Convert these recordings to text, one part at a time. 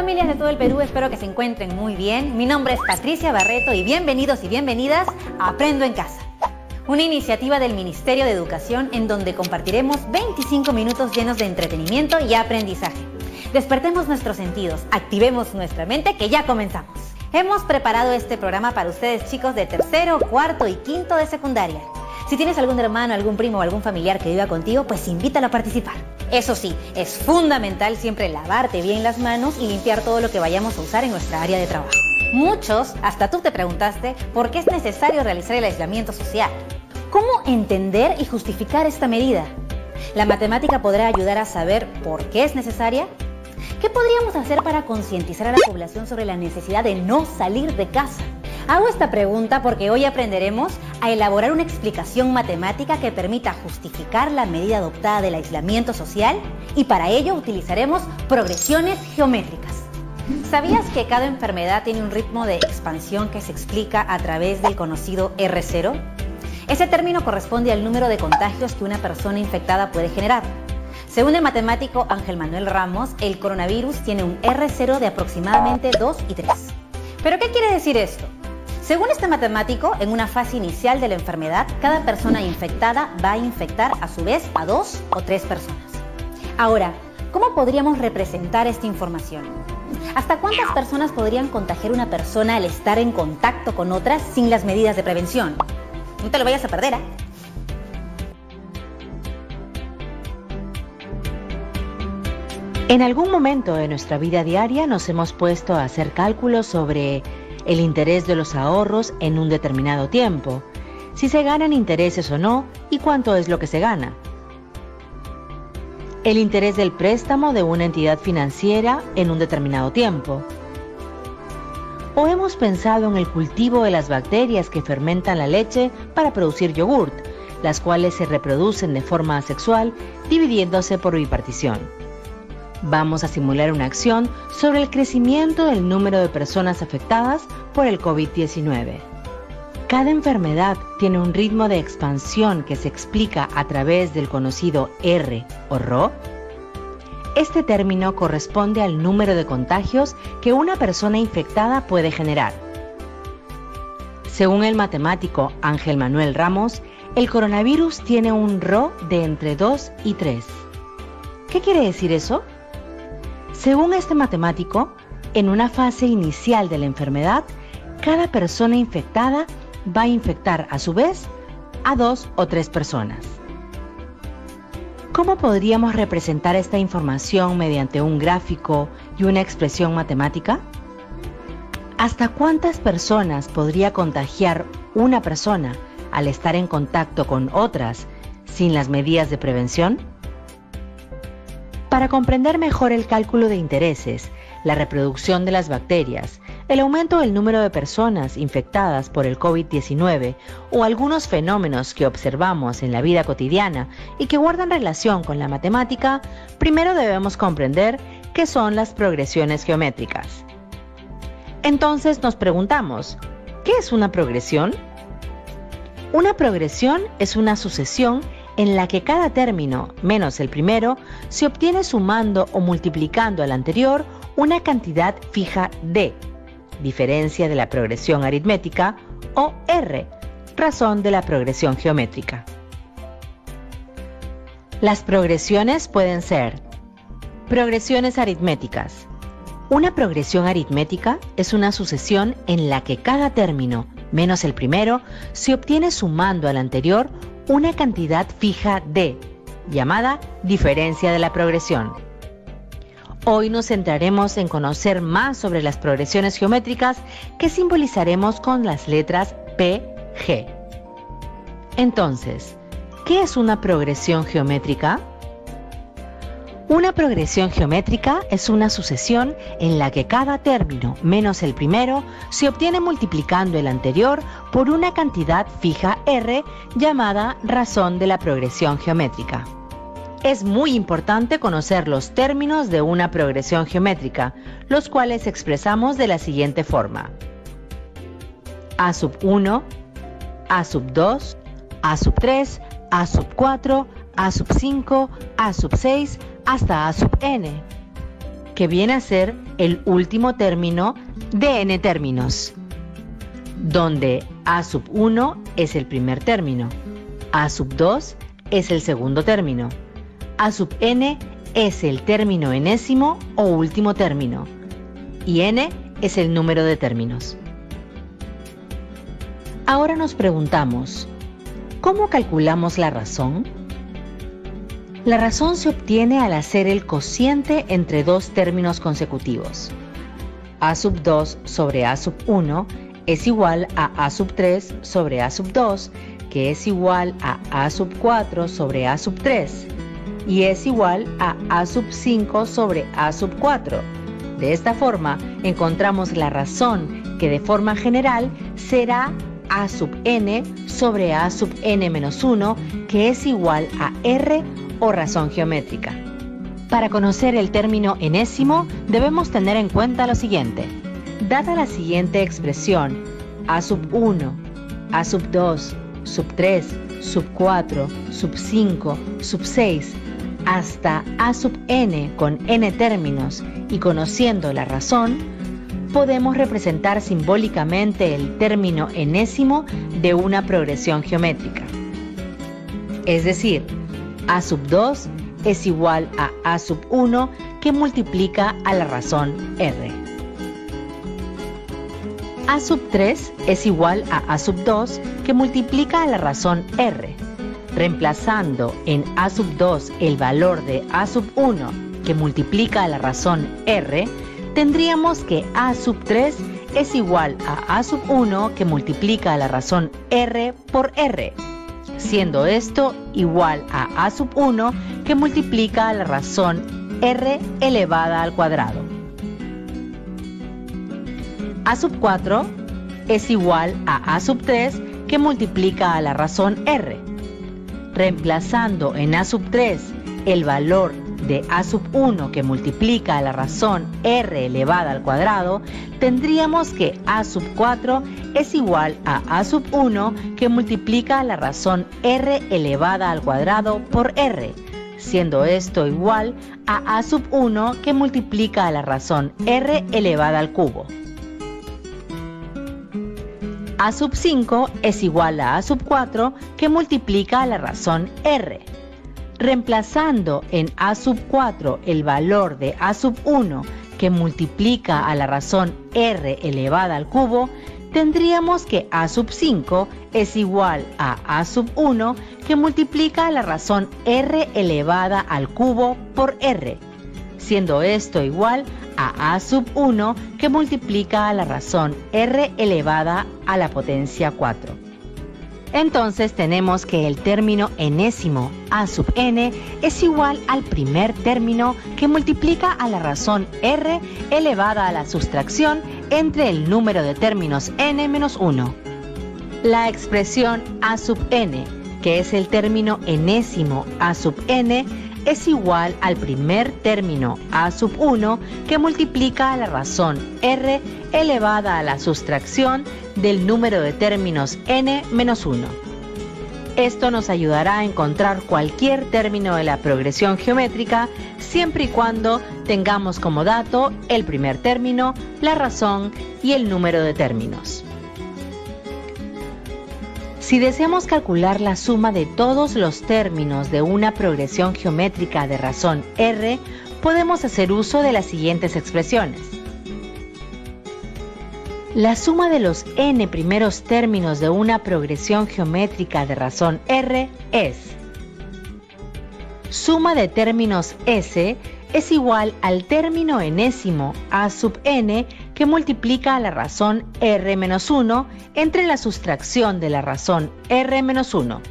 familias de todo el Perú, espero que se encuentren muy bien. Mi nombre es Patricia Barreto y bienvenidos y bienvenidas a Aprendo en Casa, una iniciativa del Ministerio de Educación en donde compartiremos 25 minutos llenos de entretenimiento y aprendizaje. Despertemos nuestros sentidos, activemos nuestra mente, que ya comenzamos. Hemos preparado este programa para ustedes, chicos de tercero, cuarto y quinto de secundaria. Si tienes algún hermano, algún primo o algún familiar que viva contigo, pues invítalo a participar. Eso sí, es fundamental siempre lavarte bien las manos y limpiar todo lo que vayamos a usar en nuestra área de trabajo. Muchos, hasta tú te preguntaste, ¿por qué es necesario realizar el aislamiento social? ¿Cómo entender y justificar esta medida? ¿La matemática podrá ayudar a saber por qué es necesaria? ¿Qué podríamos hacer para concientizar a la población sobre la necesidad de no salir de casa? Hago esta pregunta porque hoy aprenderemos a elaborar una explicación matemática que permita justificar la medida adoptada del aislamiento social y para ello utilizaremos progresiones geométricas. ¿Sabías que cada enfermedad tiene un ritmo de expansión que se explica a través del conocido R0? Ese término corresponde al número de contagios que una persona infectada puede generar. Según el matemático Ángel Manuel Ramos, el coronavirus tiene un R0 de aproximadamente 2 y 3. ¿Pero qué quiere decir esto? Según este matemático, en una fase inicial de la enfermedad, cada persona infectada va a infectar a su vez a 2 o 3 personas. Ahora, ¿cómo podríamos representar esta información? ¿Hasta cuántas personas podrían contagiar una persona al estar en contacto con otras sin las medidas de prevención? No te lo vayas a perder, ¿eh? En algún momento de nuestra vida diaria nos hemos puesto a hacer cálculos sobre el interés de los ahorros en un determinado tiempo, si se ganan intereses o no y cuánto es lo que se gana. El interés del préstamo de una entidad financiera en un determinado tiempo. O hemos pensado en el cultivo de las bacterias que fermentan la leche para producir yogurt, las cuales se reproducen de forma asexual dividiéndose por bipartición. Vamos a simular una acción sobre el crecimiento del número de personas afectadas por el COVID-19. Cada enfermedad tiene un ritmo de expansión que se explica a través del conocido R o Rho. Este término corresponde al número de contagios que una persona infectada puede generar. Según el matemático Ángel Manuel Ramos, el coronavirus tiene un Rho de entre 2 y 3. ¿Qué quiere decir eso? Según este matemático, en una fase inicial de la enfermedad, cada persona infectada va a infectar a su vez a 2 o 3 personas. ¿Cómo podríamos representar esta información mediante un gráfico y una expresión matemática? ¿Hasta cuántas personas podría contagiar una persona al estar en contacto con otras sin las medidas de prevención? Para comprender mejor el cálculo de intereses, la reproducción de las bacterias, el aumento del número de personas infectadas por el COVID-19 o algunos fenómenos que observamos en la vida cotidiana y que guardan relación con la matemática, primero debemos comprender qué son las progresiones geométricas. Entonces nos preguntamos, ¿qué es una progresión? Una progresión es una sucesión en la que cada término, menos el primero, se obtiene sumando o multiplicando al anterior una cantidad fija D, diferencia de la progresión aritmética, o R, razón de la progresión geométrica. Las progresiones pueden ser progresiones aritméticas. Una progresión aritmética es una sucesión en la que cada término, menos el primero, se obtiene sumando al anterior una cantidad fija D, llamada diferencia de la progresión. Hoy nos centraremos en conocer más sobre las progresiones geométricas que simbolizaremos con las letras P, G. Entonces, ¿qué es una progresión geométrica? Una progresión geométrica es una sucesión en la que cada término menos el primero se obtiene multiplicando el anterior por una cantidad fija R llamada razón de la progresión geométrica. Es muy importante conocer los términos de una progresión geométrica, los cuales expresamos de la siguiente forma: A sub 1, A sub 2, A sub 3, A sub 4, A sub 5, A sub 6, hasta A sub n. que viene a ser el último término de n términos, donde a sub 1 es el primer término, a sub 2 es el segundo término, a sub n es el término enésimo o último término, y n es el número de términos. Ahora nos preguntamos, ¿cómo calculamos la razón? La razón se obtiene al hacer el cociente entre dos términos consecutivos. A sub 2 sobre A sub 1 es igual a A sub 3 sobre A sub 2, que es igual a A sub 4 sobre A sub 3, y es igual a A sub 5 sobre A sub 4. De esta forma, encontramos la razón que de forma general será A sub n sobre A sub n menos 1, que es igual a R o razón geométrica. Para conocer el término enésimo, debemos tener en cuenta lo siguiente. Dada la siguiente expresión, A sub 1, A sub 2, sub 3, sub 4, sub 5, sub 6, hasta A sub n con n términos y conociendo la razón, podemos representar simbólicamente el término enésimo de una progresión geométrica. Es decir, A sub 2 es igual a A sub 1 que multiplica a la razón R. A sub 3 es igual a A sub 2 que multiplica a la razón R. Reemplazando en A sub 2 el valor de A sub 1 que multiplica a la razón R, tendríamos que A sub 3 es igual a A sub 1 que multiplica a la razón R por R, siendo esto igual a A sub 1 que multiplica a la razón R elevada al cuadrado. A sub 4 es igual a A sub 3 que multiplica a la razón R. Reemplazando en A sub 3 el valor de A sub 1 que multiplica a la razón R elevada al cuadrado, tendríamos que A sub 4 es igual a A sub 1 que multiplica a la razón R elevada al cuadrado por R, siendo esto igual a A sub 1 que multiplica a la razón R elevada al cubo. A sub 5 es igual a A sub 4 que multiplica a la razón R. Reemplazando en A sub 4 el valor de A sub 1 que multiplica a la razón R elevada al cubo, tendríamos que A sub 5 es igual a A sub 1 que multiplica a la razón R elevada al cubo por R, siendo esto igual a sub 1 que multiplica a la razón R elevada a la potencia 4. Entonces tenemos que el término enésimo A sub n es igual al primer término que multiplica a la razón R elevada a la sustracción entre el número de términos n menos 1. La expresión A sub n, que es el término enésimo A sub n, es igual al primer término A sub 1 que multiplica a la razón R elevada a la sustracción del número de términos n menos 1. Esto nos ayudará a encontrar cualquier término de la progresión geométrica siempre y cuando tengamos como dato el primer término, la razón y el número de términos. Si deseamos calcular la suma de todos los términos de una progresión geométrica de razón R, podemos hacer uso de las siguientes expresiones. La suma de los n primeros términos de una progresión geométrica de razón R es: suma de términos S es igual al término enésimo A sub n que multiplica a la razón R menos 1 entre la sustracción de la razón R menos 1.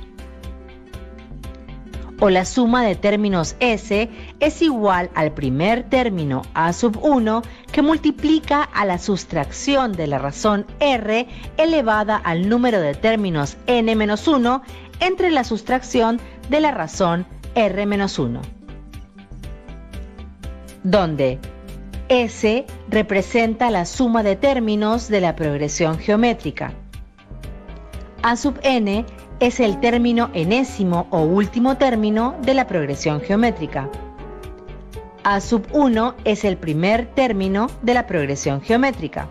O la suma de términos S es igual al primer término A sub 1 que multiplica a la sustracción de la razón R elevada al número de términos n menos 1 entre la sustracción de la razón R menos 1. Donde S representa la suma de términos de la progresión geométrica. A sub n es el término enésimo o último término de la progresión geométrica. A sub 1 es el primer término de la progresión geométrica.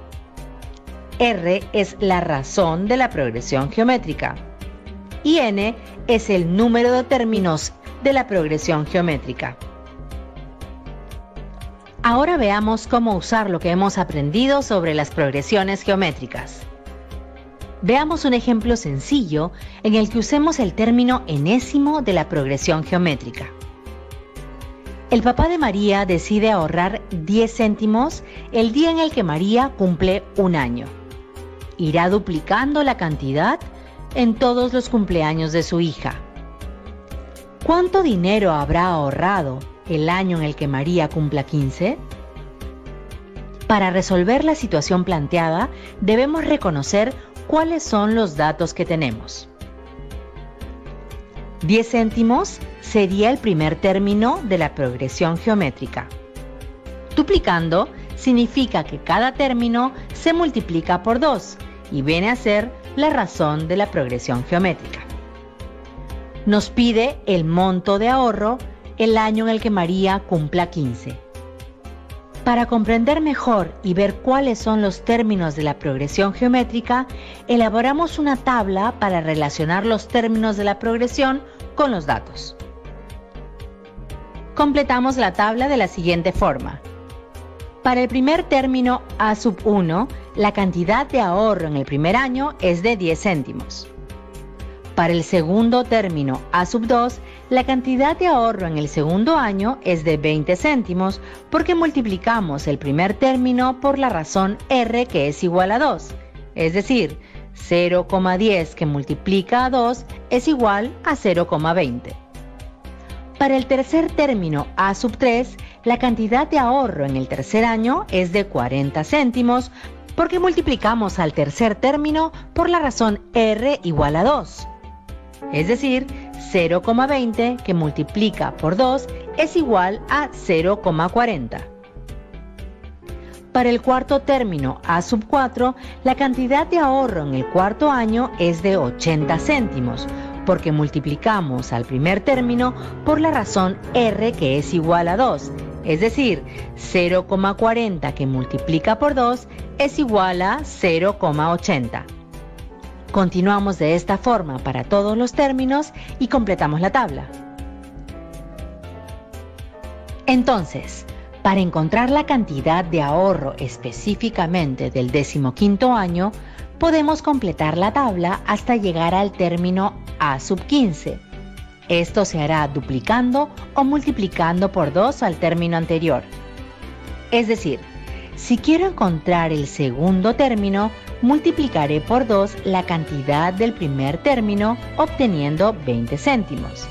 R es la razón de la progresión geométrica. Y n es el número de términos de la progresión geométrica. Ahora veamos cómo usar lo que hemos aprendido sobre las progresiones geométricas. Veamos un ejemplo sencillo en el que usemos el término enésimo de la progresión geométrica. El papá de María decide ahorrar 10 céntimos el día en el que María cumple un año. Irá duplicando la cantidad en todos los cumpleaños de su hija. ¿Cuánto dinero habrá ahorrado el año en el que María cumpla 15? Para resolver la situación planteada, debemos reconocer cuáles son los datos que tenemos. 10 céntimos sería el primer término de la progresión geométrica. Duplicando significa que cada término se multiplica por 2 y viene a ser la razón de la progresión geométrica. Nos pide el monto de ahorro el año en el que María cumpla 15. Para comprender mejor y ver cuáles son los términos de la progresión geométrica, elaboramos una tabla para relacionar los términos de la progresión con los datos. Completamos la tabla de la siguiente forma. Para el primer término A sub 1, la cantidad de ahorro en el primer año es de 10 céntimos. Para el segundo término A sub 2, la cantidad de ahorro en el segundo año es de 20 céntimos porque multiplicamos el primer término por la razón R que es igual a 2, es decir, 0,10 que multiplica a 2 es igual a 0,20. Para el tercer término A sub 3, la cantidad de ahorro en el tercer año es de 40 céntimos porque multiplicamos al tercer término por la razón R igual a 2. Es decir, 0,20 que multiplica por 2 es igual a 0,40. Para el cuarto término A sub 4, la cantidad de ahorro en el cuarto año es de 80 céntimos, porque multiplicamos al primer término por la razón R que es igual a 2, es decir, 0,40 que multiplica por 2 es igual a 0,80. Continuamos de esta forma para todos los términos y completamos la tabla. Entonces, para encontrar la cantidad de ahorro específicamente del 15º año, podemos completar la tabla hasta llegar al término A sub 15. Esto se hará duplicando o multiplicando por 2 al término anterior. Es decir, si quiero encontrar el segundo término, multiplicaré por 2 la cantidad del primer término, obteniendo 20 céntimos.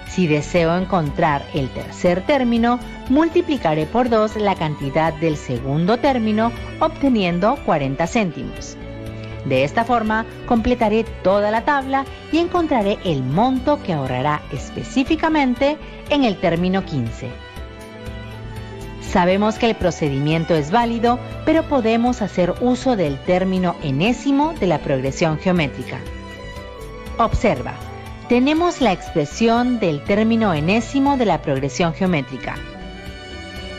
Si deseo encontrar el tercer término, multiplicaré por 2 la cantidad del segundo término, obteniendo 40 céntimos. De esta forma, completaré toda la tabla y encontraré el monto que ahorrará específicamente en el término 15. Sabemos que el procedimiento es válido, pero podemos hacer uso del término enésimo de la progresión geométrica. Observa, tenemos la expresión del término enésimo de la progresión geométrica.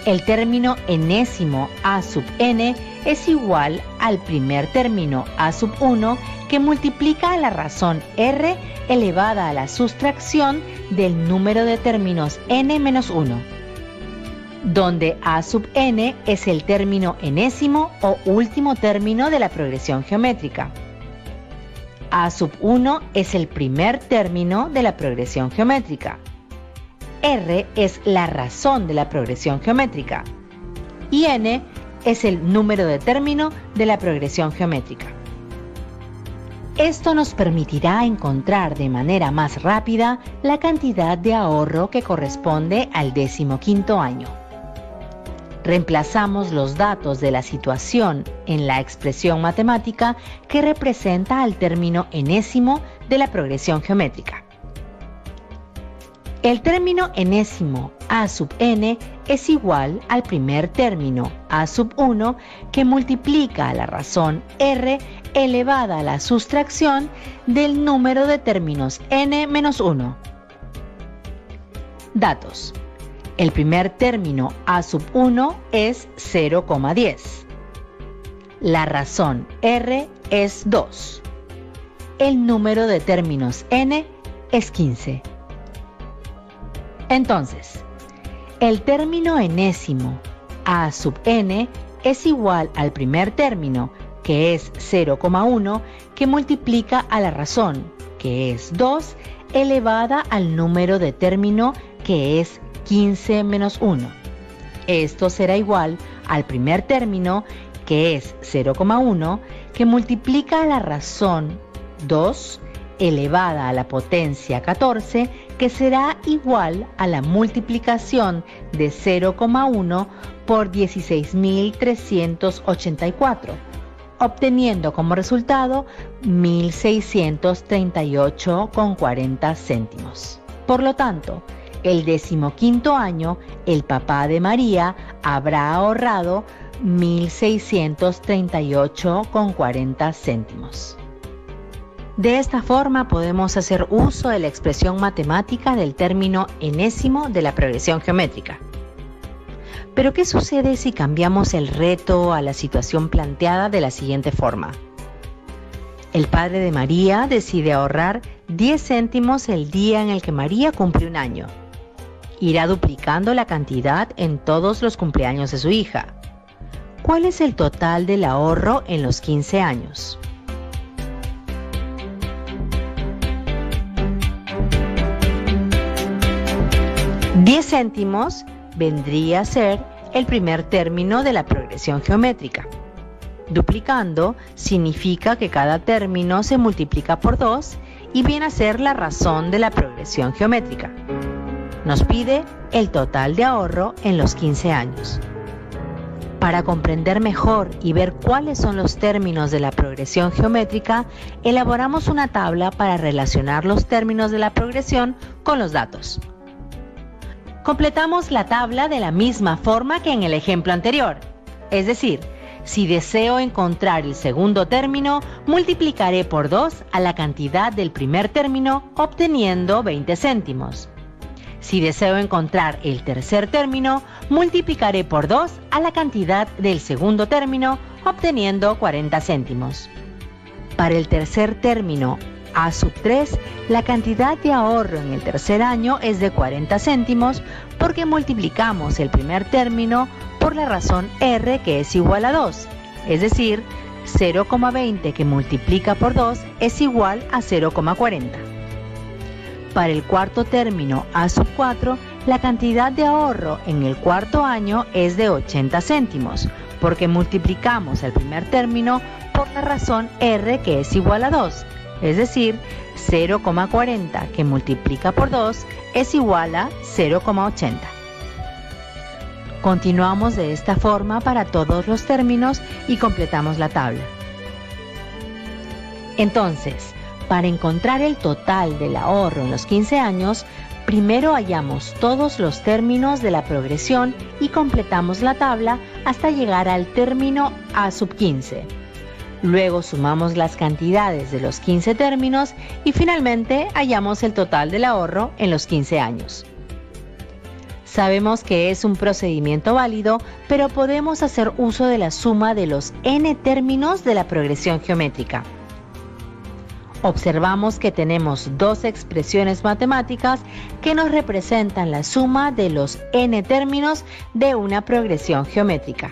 El término enésimo A sub n es igual al primer término A sub 1 que multiplica a la razón R elevada a la sustracción del número de términos n menos 1. Donde A sub n es el término enésimo o último término de la progresión geométrica. A sub 1 es el primer término de la progresión geométrica. R es la razón de la progresión geométrica. Y n es el número de término de la progresión geométrica. Esto nos permitirá encontrar de manera más rápida la cantidad de ahorro que corresponde al 15º año. Reemplazamos los datos de la situación en la expresión matemática que representa al término enésimo de la progresión geométrica. El término enésimo A sub n es igual al primer término A sub 1 que multiplica a la razón R elevada a la sustracción del número de términos n menos 1. Datos. El primer término a sub 1 es 0,10. La razón R es 2. El número de términos n es 15. Entonces, el término enésimo a sub n es igual al primer término, que es 0,1, que multiplica a la razón, que es 2, elevada al número de término, que es 15 menos 1. Esto será igual al primer término, que es 0,1, que multiplica a la razón 2, elevada a la potencia 14, que será igual a la multiplicación de 0,1 por 16.384, obteniendo como resultado 1.638,40 céntimos. Por lo tanto, el 15º año, el papá de María habrá ahorrado 1.638,40 céntimos. De esta forma podemos hacer uso de la expresión matemática del término enésimo de la progresión geométrica. Pero ¿qué sucede si cambiamos el reto a la situación planteada de la siguiente forma? El padre de María decide ahorrar 10 céntimos el día en el que María cumple un año. Irá duplicando la cantidad en todos los cumpleaños de su hija. ¿Cuál es el total del ahorro en los 15 años? $10 céntimos vendría a ser el primer término de la progresión geométrica. Duplicando significa que cada término se multiplica por 2 y viene a ser la razón de la progresión geométrica. Nos pide el total de ahorro en los 15 años. Para comprender mejor y ver cuáles son los términos de la progresión geométrica, elaboramos una tabla para relacionar los términos de la progresión con los datos. Completamos la tabla de la misma forma que en el ejemplo anterior. Es decir, si deseo encontrar el segundo término, multiplicaré por 2 a la cantidad del primer término, obteniendo 20 céntimos. Si deseo encontrar el tercer término, multiplicaré por 2 a la cantidad del segundo término, obteniendo 40 céntimos. Para el tercer término, a sub 3, la cantidad de ahorro en el tercer año es de 40 céntimos porque multiplicamos el primer término por la razón R, que es igual a 2, es decir, 0,20 que multiplica por 2 es igual a 0,40. Para el cuarto término a sub 4, la cantidad de ahorro en el cuarto año es de 80 céntimos porque multiplicamos el primer término por la razón R, que es igual a 2, es decir, 0,40 que multiplica por 2 es igual a 0,80. Continuamos de esta forma para todos los términos y completamos la tabla. Entonces, para encontrar el total del ahorro en los 15 años, primero hallamos todos los términos de la progresión y completamos la tabla hasta llegar al término a sub 15. Luego sumamos las cantidades de los 15 términos y finalmente hallamos el total del ahorro en los 15 años. Sabemos que es un procedimiento válido, pero podemos hacer uso de la suma de los n términos de la progresión geométrica. Observamos que tenemos dos expresiones matemáticas que nos representan la suma de los n términos de una progresión geométrica.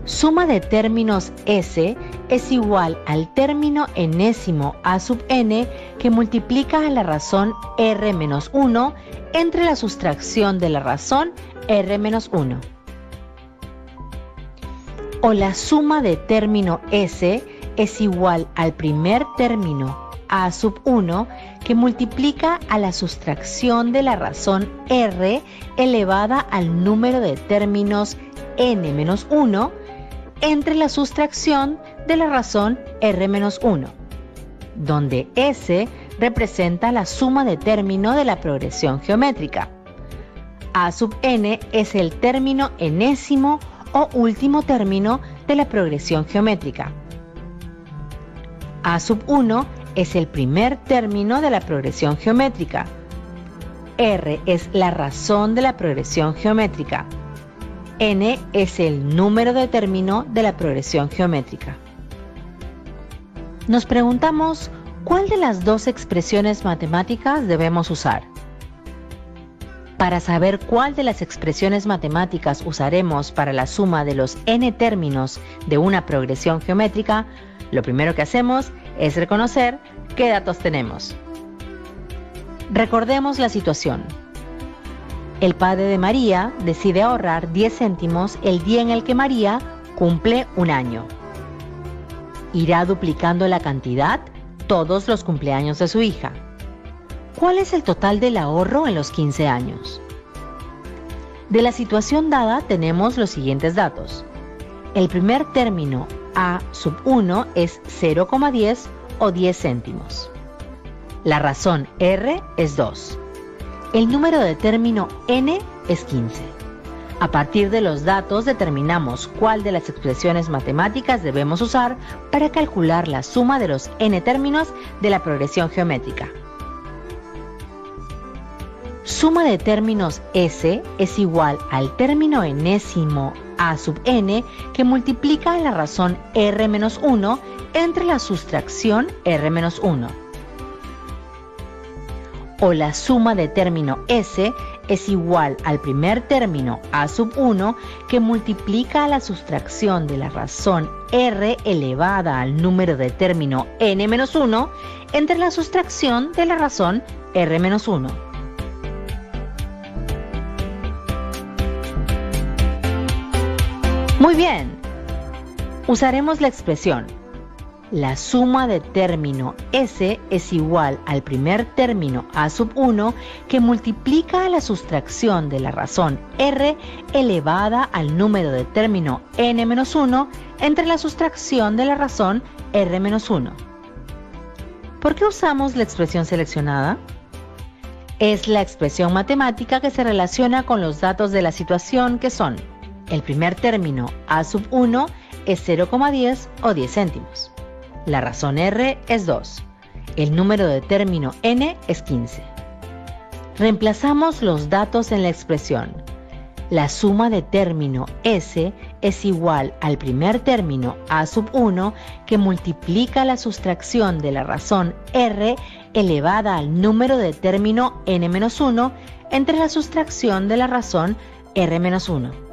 Suma de términos S es igual al término enésimo a sub n que multiplica a la razón R menos 1 entre la sustracción de la razón R menos 1. O la suma de término S es igual al primer término a sub 1 que multiplica a la sustracción de la razón R elevada al número de términos n menos 1 entre la sustracción de la razón R menos 1, donde S representa la suma de término de la progresión geométrica. A sub n es el término enésimo o último término de la progresión geométrica. A sub 1 es el primer término de la progresión geométrica. R es la razón de la progresión geométrica. N es el número de término de la progresión geométrica. Nos preguntamos, ¿cuál de las dos expresiones matemáticas debemos usar? Para saber cuál de las expresiones matemáticas usaremos para la suma de los n términos de una progresión geométrica, lo primero que hacemos es reconocer qué datos tenemos. Recordemos la situación. El padre de María decide ahorrar 10 céntimos el día en el que María cumple un año. Irá duplicando la cantidad todos los cumpleaños de su hija. ¿Cuál es el total del ahorro en los 15 años? De la situación dada tenemos los siguientes datos. El primer término A sub 1 es 0,10 o 10 céntimos. La razón R es 2. El número de término N es 15. A partir de los datos determinamos cuál de las expresiones matemáticas debemos usar para calcular la suma de los n términos de la progresión geométrica. Suma de términos S es igual al término enésimo A sub n que multiplica a la razón R menos 1 entre la sustracción R menos 1. O la suma de término S es igual al primer término A sub 1 que multiplica a la sustracción de la razón R elevada al número de término N menos 1 entre la sustracción de la razón R menos 1. Muy bien, usaremos la expresión. La suma de término S es igual al primer término A sub 1 que multiplica a la sustracción de la razón R elevada al número de término N menos 1 entre la sustracción de la razón R menos 1. ¿Por qué usamos la expresión seleccionada? Es la expresión matemática que se relaciona con los datos de la situación que son: el primer término A sub 1 es 0,10 o 10 céntimos. La razón R es 2. El número de término N es 15. Reemplazamos los datos en la expresión. La suma de término S es igual al primer término A sub 1 que multiplica la sustracción de la razón R elevada al número de término N menos 1 entre la sustracción de la razón R menos 1.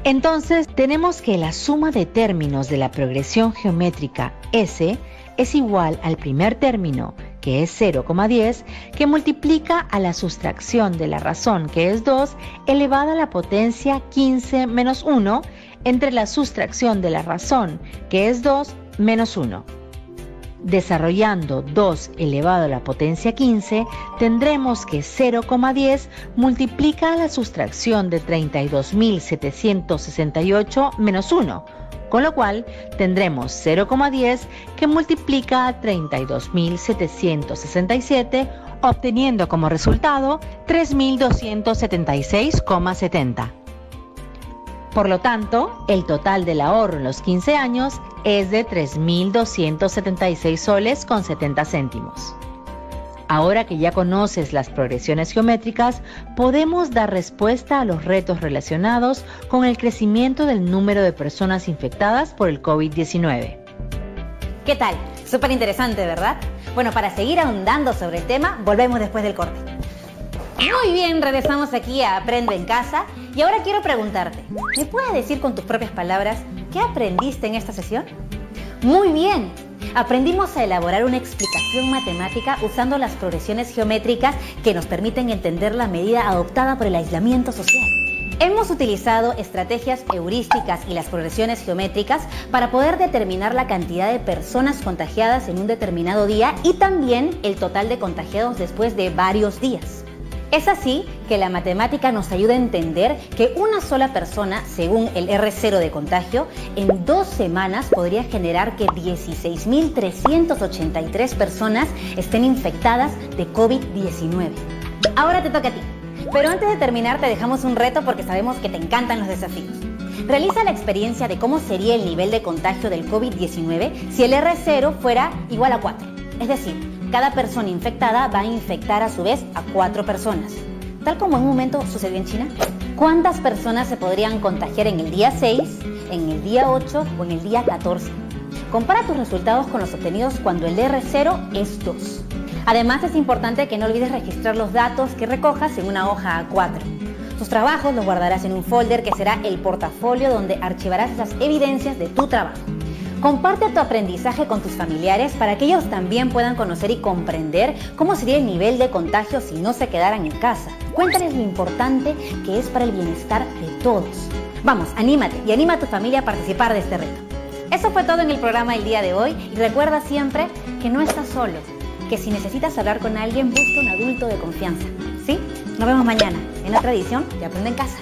Entonces, tenemos que la suma de términos de la progresión geométrica S es igual al primer término, que es 0,10, que multiplica a la sustracción de la razón, que es 2, elevada a la potencia 15 menos 1, entre la sustracción de la razón, que es 2, menos 1. Desarrollando 2 elevado a la potencia 15, tendremos que 0,10 multiplica a la sustracción de 32.768 menos 1, con lo cual tendremos 0,10 que multiplica a 32.767, obteniendo como resultado 3.276,70. Por lo tanto, el total del ahorro en los 15 años es de 3.276 soles con 70 céntimos. Ahora que ya conoces las progresiones geométricas, podemos dar respuesta a los retos relacionados con el crecimiento del número de personas infectadas por el COVID-19. ¿Qué tal? Súper interesante, ¿verdad? Bueno, para seguir ahondando sobre el tema, volvemos después del corte. Muy bien, regresamos aquí a Aprende en Casa y ahora quiero preguntarte, ¿me puedes decir con tus propias palabras qué aprendiste en esta sesión? Muy bien, aprendimos a elaborar una explicación matemática usando las progresiones geométricas que nos permiten entender la medida adoptada por el aislamiento social. Hemos utilizado estrategias heurísticas y las progresiones geométricas para poder determinar la cantidad de personas contagiadas en un determinado día y también el total de contagiados después de varios días. Es así que la matemática nos ayuda a entender que una sola persona, según el R0 de contagio, en 2 semanas podría generar que 16.383 personas estén infectadas de COVID-19. Ahora te toca a ti. Pero antes de terminar te dejamos un reto porque sabemos que te encantan los desafíos. Realiza la experiencia de cómo sería el nivel de contagio del COVID-19 si el R0 fuera igual a 4. Es decir, Cada persona infectada va a infectar a su vez a 4 personas, tal como en un momento sucedió en China. ¿Cuántas personas se podrían contagiar en el día 6, en el día 8 o en el día 14? Compara tus resultados con los obtenidos cuando el R0 es 2. Además, es importante que no olvides registrar los datos que recojas en una hoja A4. Tus trabajos los guardarás en un folder que será el portafolio donde archivarás esas evidencias de tu trabajo. Comparte tu aprendizaje con tus familiares para que ellos también puedan conocer y comprender cómo sería el nivel de contagio si no se quedaran en casa. Cuéntales lo importante que es para el bienestar de todos. Vamos, anímate y anima a tu familia a participar de este reto. Eso fue todo en el programa del día de hoy y recuerda siempre que no estás solo, que si necesitas hablar con alguien, busca un adulto de confianza. ¿Sí? Nos vemos mañana en otra edición de Aprende en Casa.